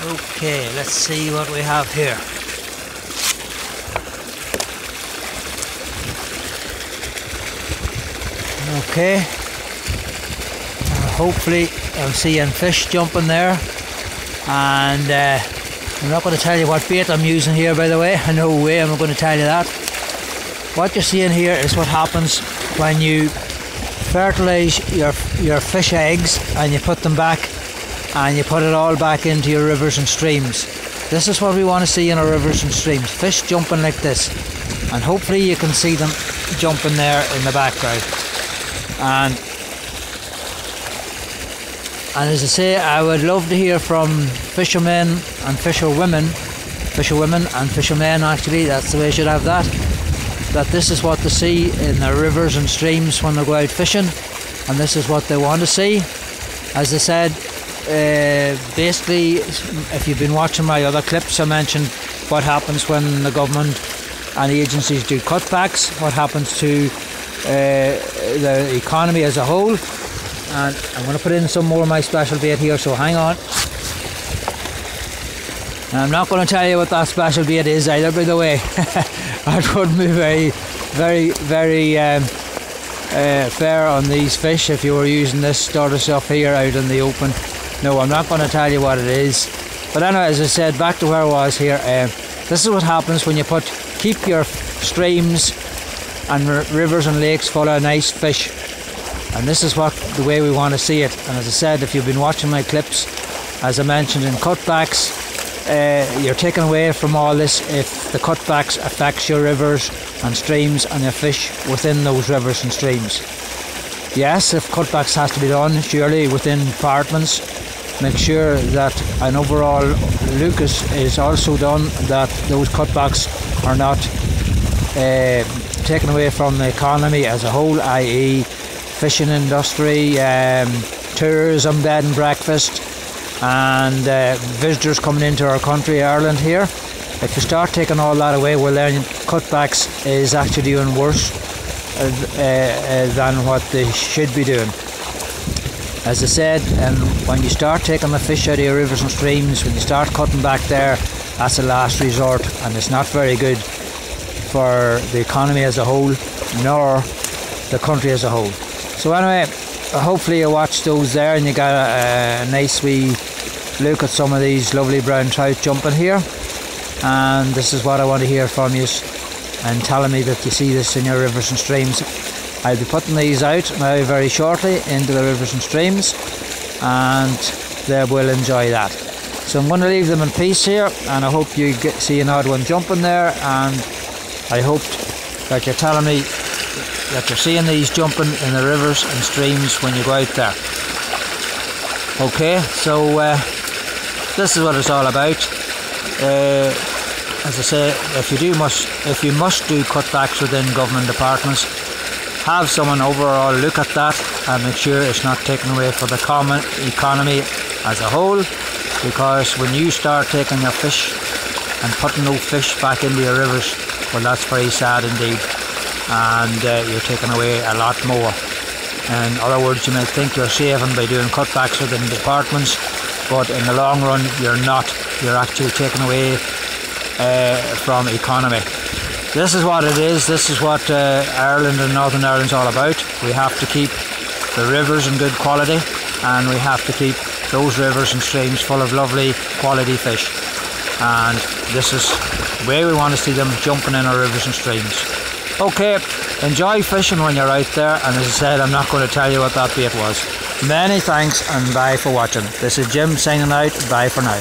Okay, let's see what we have here. Okay, hopefully I'm seeing fish jumping there, and I'm not going to tell you what bait I'm using here, by the way. No way I'm going to tell you that. What you're seeing here is what happens when you fertilise your fish eggs and you put them back and you put it all back into your rivers and streams. This is what we want to see in our rivers and streams, fish jumping like this, and hopefully you can see them jumping there in the background. And as I say, I would love to hear from fishermen and fisherwomen and fishermen, actually, that's the way I should have that this is what they see in their rivers and streams when they go out fishing, and this is what they want to see. As I said, basically, if you've been watching my other clips, I mentioned what happens when the government and the agencies do cutbacks, what happens to the economy as a whole. And I'm going to put in some more of my special bait here, so hang on. And I'm not going to tell you what that special bait is either, by the way. That wouldn't be very fair on these fish if you were using this sort of stuff here out in the open. No, I'm not going to tell you what it is. But anyway, as I said, back to where I was here. This is what happens when you keep your streams and rivers and lakes full of nice fish. And this is the way we want to see it. And as I said, if you've been watching my clips, as I mentioned in cutbacks, you're taken away from all this if the cutbacks affects your rivers and streams and your fish within those rivers and streams. Yes, if cutbacks has to be done, surely within departments, make sure that an overall look is also done, that those cutbacks are not taken away from the economy as a whole, i.e. fishing industry, tourism, bed and breakfast, and visitors coming into our country, Ireland here. If you start taking all that away, well then cutbacks is actually doing worse than what they should be doing. As I said, when you start taking the fish out of your rivers and streams, when you start cutting back there, that's a last resort, and it's not very good for the economy as a whole, nor the country as a whole. So anyway, hopefully you watched those there and you got a nice wee look at some of these lovely brown trout jumping here. And this is what I want to hear from you, and telling me that you see this in your rivers and streams. I'll be putting these out now very shortly into the rivers and streams, and they will enjoy that. So I'm going to leave them in peace here, and I hope you see an odd one jumping there, and I hope that you're telling me that you're seeing these jumping in the rivers and streams when you go out there. Okay, so this is what it's all about. As I say, if you must do cutbacks within government departments, have someone overall look at that and make sure it's not taken away from the common economy as a whole, because when you start taking your fish and putting those fish back into your rivers, well, that's very sad indeed, and you're taking away a lot more. In other words, you might think you're saving by doing cutbacks within departments, but in the long run you're not. You're actually taking away from economy. This is what it is. This is what Ireland and Northern Ireland's all about. We have to keep the rivers in good quality, and we have to keep those rivers and streams full of lovely quality fish. And this is the way we want to see them jumping in our rivers and streams. Okay, enjoy fishing when you're out there, and as I said, I'm not going to tell you what that bait was. Many thanks and bye for watching. This is Jim signing out. Bye for now.